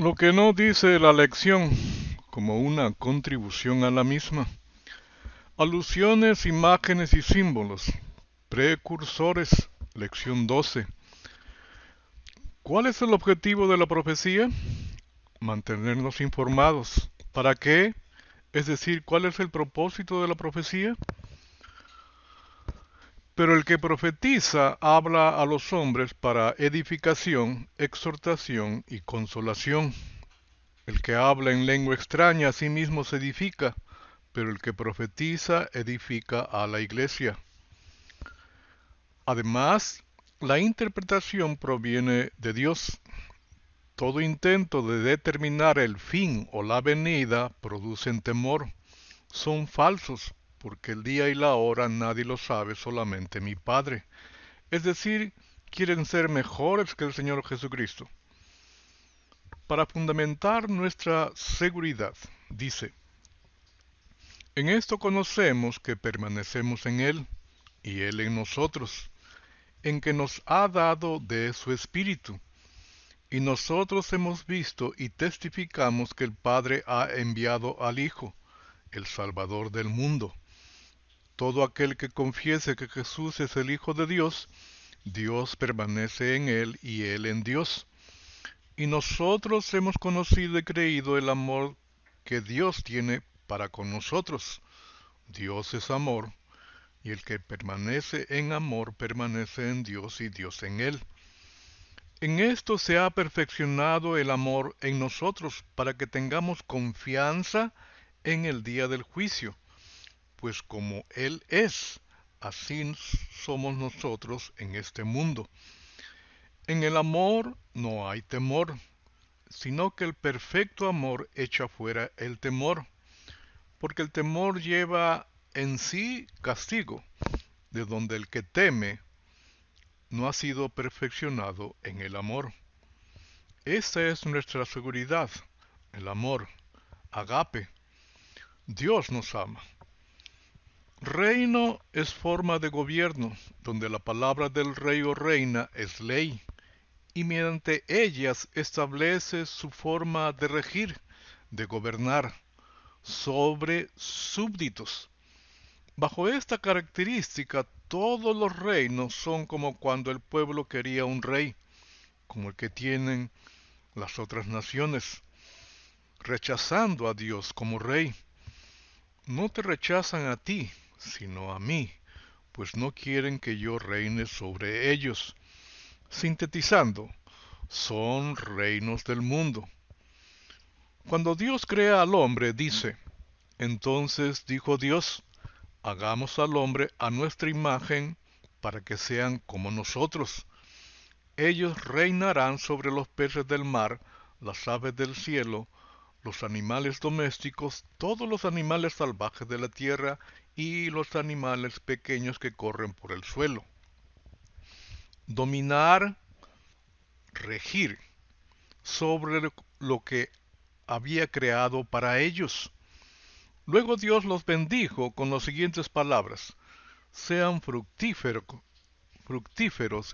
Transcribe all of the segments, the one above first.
Lo que no dice la lección como una contribución a la misma. Alusiones, imágenes y símbolos. Precursores. Lección 12. ¿Cuál es el objetivo de la profecía? Mantenernos informados. ¿Para qué? Es decir, ¿cuál es el propósito de la profecía? Pero el que profetiza habla a los hombres para edificación, exhortación y consolación. El que habla en lengua extraña a sí mismo se edifica, pero el que profetiza edifica a la iglesia. Además, la interpretación proviene de Dios. Todo intento de determinar el fin o la venida producen temor. Son falsos, porque el día y la hora nadie lo sabe, solamente mi Padre. Es decir, quieren ser mejores que el Señor Jesucristo. Para fundamentar nuestra seguridad, dice, en esto conocemos que permanecemos en Él y Él en nosotros, en que nos ha dado de su Espíritu. Y nosotros hemos visto y testificamos que el Padre ha enviado al Hijo, el Salvador del mundo. Todo aquel que confiese que Jesús es el Hijo de Dios, Dios permanece en él y él en Dios. Y nosotros hemos conocido y creído el amor que Dios tiene para con nosotros. Dios es amor, y el que permanece en amor permanece en Dios y Dios en él. En esto se ha perfeccionado el amor en nosotros para que tengamos confianza en el día del juicio, pues como Él es, así somos nosotros en este mundo. En el amor no hay temor, sino que el perfecto amor echa fuera el temor, porque el temor lleva en sí castigo, de donde el que teme no ha sido perfeccionado en el amor. Esta es nuestra seguridad, el amor, agape. Dios nos ama. Reino es forma de gobierno, donde la palabra del rey o reina es ley, y mediante ellas establece su forma de regir, de gobernar, sobre súbditos. Bajo esta característica, todos los reinos son como cuando el pueblo quería un rey, como el que tienen las otras naciones, rechazando a Dios como rey. No te rechazan a ti, sino a mí, pues no quieren que yo reine sobre ellos. Sintetizando, son reinos del mundo. Cuando Dios crea al hombre, dice, entonces dijo Dios, hagamos al hombre a nuestra imagen para que sean como nosotros. Ellos reinarán sobre los peces del mar, las aves del cielo, los animales domésticos, todos los animales salvajes de la tierra y los animales pequeños que corren por el suelo. Dominar, regir sobre lo que había creado para ellos. Luego Dios los bendijo con las siguientes palabras: sean fructíferos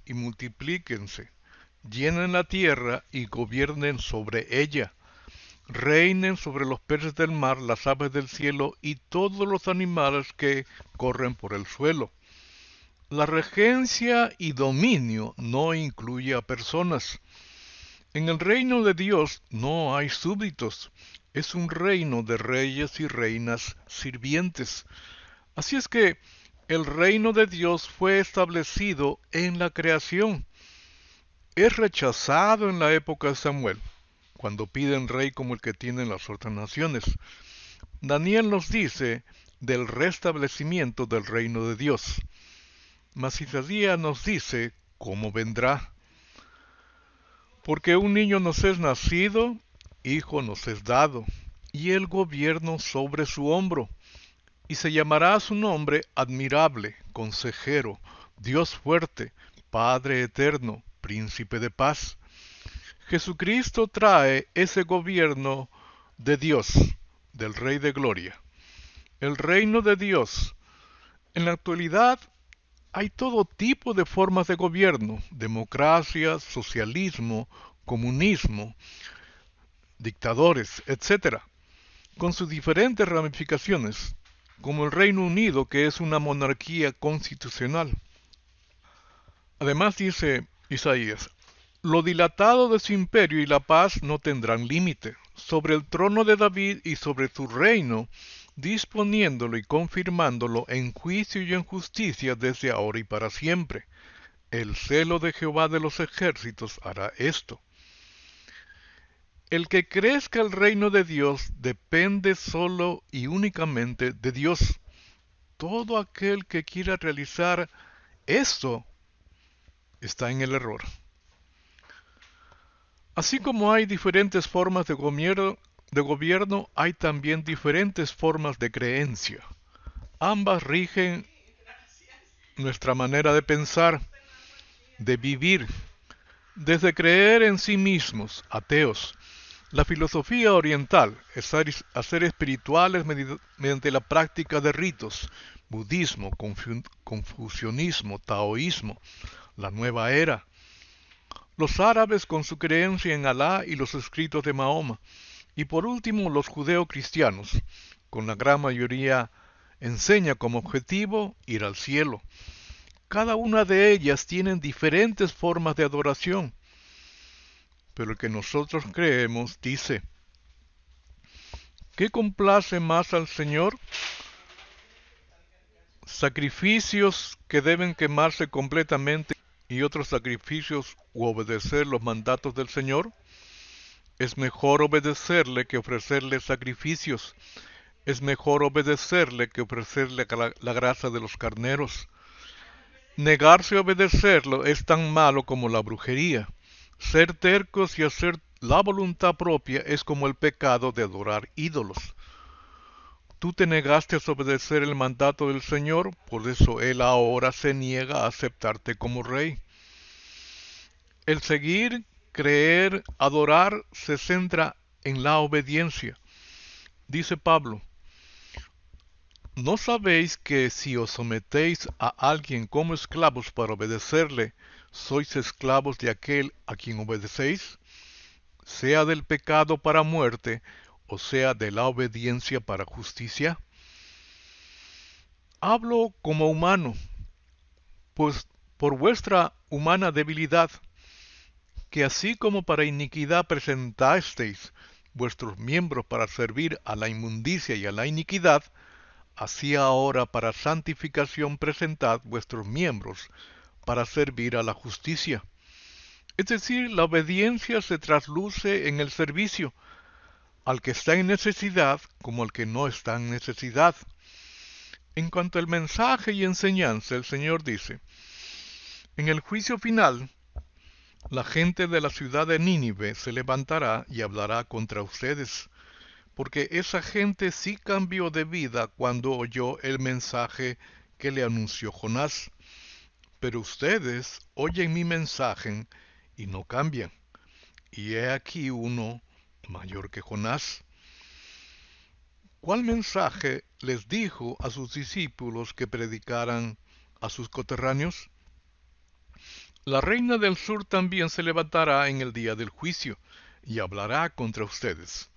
y multiplíquense, llenen la tierra y gobiernen sobre ella, reinen sobre los peces del mar, las aves del cielo y todos los animales que corren por el suelo. La regencia y dominio no incluye a personas. En el reino de Dios no hay súbditos. Es un reino de reyes y reinas sirvientes. Así es que el reino de Dios fue establecido en la creación. Es rechazado en la época de Samuel, cuando piden rey como el que tienen las otras naciones. Daniel nos dice del restablecimiento del reino de Dios. Mas Isaías nos dice cómo vendrá. Porque un niño nos es nacido, hijo nos es dado, y el gobierno sobre su hombro, y se llamará su nombre admirable, consejero, Dios fuerte, Padre eterno, príncipe de paz. Jesucristo trae ese gobierno de Dios, del Rey de Gloria. El reino de Dios. En la actualidad hay todo tipo de formas de gobierno, democracia, socialismo, comunismo, dictadores, etc., con sus diferentes ramificaciones, como el Reino Unido, que es una monarquía constitucional. Además dice Isaías, lo dilatado de su imperio y la paz no tendrán límite, sobre el trono de David y sobre su reino, disponiéndolo y confirmándolo en juicio y en justicia desde ahora y para siempre. El celo de Jehová de los ejércitos hará esto. El que crezca el reino de Dios depende solo y únicamente de Dios. Todo aquel que quiera realizar esto está en el error. Así como hay diferentes formas de gobierno, hay también diferentes formas de creencia. Ambas rigen nuestra manera de pensar, de vivir, desde creer en sí mismos, ateos. La filosofía oriental es hacer espirituales mediante la práctica de ritos, budismo, confucianismo, taoísmo, la nueva era. Los árabes con su creencia en Alá y los escritos de Mahoma. Y por último, los judeocristianos, con la gran mayoría enseña como objetivo ir al cielo. Cada una de ellas tienen diferentes formas de adoración, pero el que nosotros creemos dice, ¿qué complace más al Señor? Sacrificios que deben quemarse completamente y otros sacrificios u obedecer los mandatos del Señor. Es mejor obedecerle que ofrecerle sacrificios. Es mejor obedecerle que ofrecerle la grasa de los carneros. Negarse a obedecerlo es tan malo como la brujería. Ser tercos y hacer la voluntad propia es como el pecado de adorar ídolos. Tú te negaste a obedecer el mandato del Señor, por eso Él ahora se niega a aceptarte como rey. El seguir, creer, adorar se centra en la obediencia. Dice Pablo, ¿no sabéis que si os sometéis a alguien como esclavos para obedecerle, sois esclavos de aquel a quien obedecéis? Sea del pecado para muerte, o sea de la obediencia para justicia. Hablo como humano, pues por vuestra humana debilidad, que así como para iniquidad presentasteis vuestros miembros para servir a la inmundicia y a la iniquidad, así ahora para santificación presentad vuestros miembros para servir a la justicia. Es decir, la obediencia se trasluce en el servicio, al que está en necesidad como al que no está en necesidad. En cuanto al mensaje y enseñanza, el Señor dice, en el juicio final, la gente de la ciudad de Nínive se levantará y hablará contra ustedes, porque esa gente sí cambió de vida cuando oyó el mensaje que le anunció Jonás. Pero ustedes oyen mi mensaje y no cambian. Y he aquí uno mayor que Jonás. ¿Cuál mensaje les dijo a sus discípulos que predicaran a sus coterráneos? La reina del sur también se levantará en el día del juicio y hablará contra ustedes,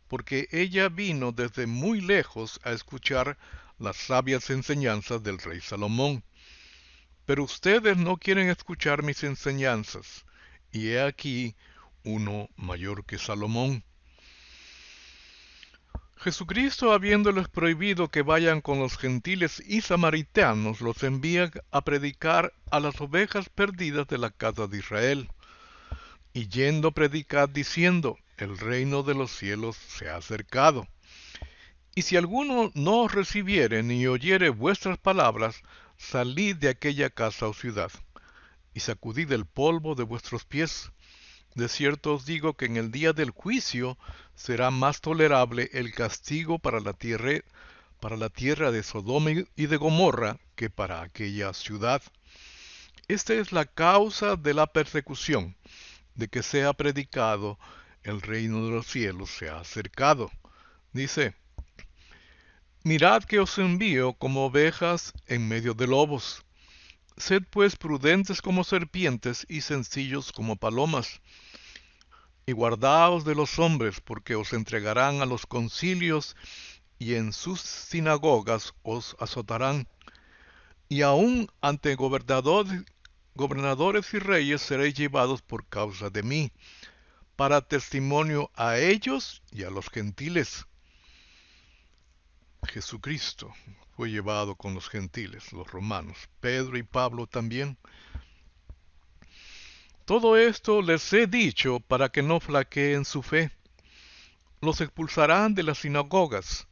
porque ella vino desde muy lejos a escuchar las sabias enseñanzas del rey Salomón. Pero ustedes no quieren escuchar mis enseñanzas, y he aquí uno mayor que Salomón. Jesucristo, habiéndoles prohibido que vayan con los gentiles y samaritanos, los envía a predicar a las ovejas perdidas de la casa de Israel. Y yendo predicad diciendo, el reino de los cielos se ha acercado. Y si alguno no os recibiere ni oyere vuestras palabras, salid de aquella casa o ciudad, y sacudid el polvo de vuestros pies. De cierto os digo que en el día del juicio será más tolerable el castigo para la tierra de Sodoma y de Gomorra que para aquella ciudad. Esta es la causa de la persecución, de que sea predicado el reino de los cielos se ha acercado. Dice, mirad que os envío como ovejas en medio de lobos. Sed pues prudentes como serpientes y sencillos como palomas. Y guardaos de los hombres, porque os entregarán a los concilios, y en sus sinagogas os azotarán, y aun ante gobernadores y reyes seréis llevados por causa de mí, para testimonio a ellos y a los gentiles. Jesucristo fue llevado con los gentiles, los romanos, Pedro y Pablo también. Todo esto les he dicho para que no flaqueen su fe. Los expulsarán de las sinagogas,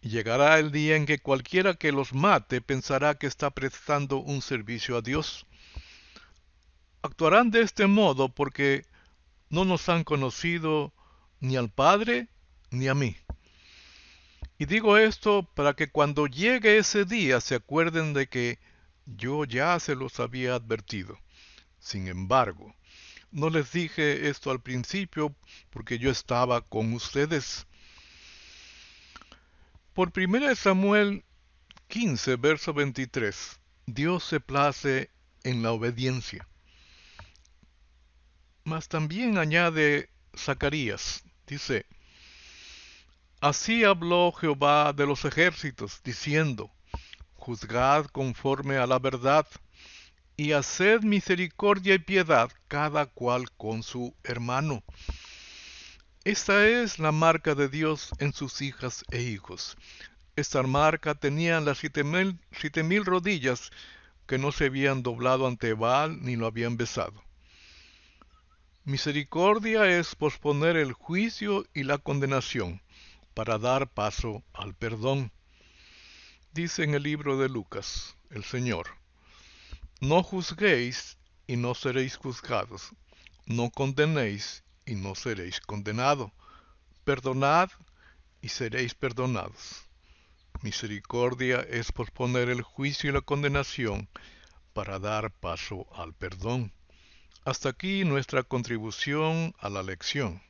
y llegará el día en que cualquiera que los mate pensará que está prestando un servicio a Dios. Actuarán de este modo porque no nos han conocido ni al Padre ni a mí. Y digo esto para que cuando llegue ese día se acuerden de que yo ya se los había advertido. Sin embargo, no les dije esto al principio porque yo estaba con ustedes. Por 1 Samuel 15, verso 23, Dios se place en la obediencia. Mas también añade Zacarías, dice, así habló Jehová de los ejércitos, diciendo, juzgad conforme a la verdad, y haced misericordia y piedad cada cual con su hermano. Esta es la marca de Dios en sus hijas e hijos. Esta marca tenían las 7,000 rodillas que no se habían doblado ante Baal ni lo habían besado. Misericordia es posponer el juicio y la condenación para dar paso al perdón. Dice en el libro de Lucas, el Señor, no juzguéis y no seréis juzgados, no condenéis y no seréis condenados, perdonad y seréis perdonados. Misericordia es posponer el juicio y la condenación para dar paso al perdón. Hasta aquí nuestra contribución a la lección.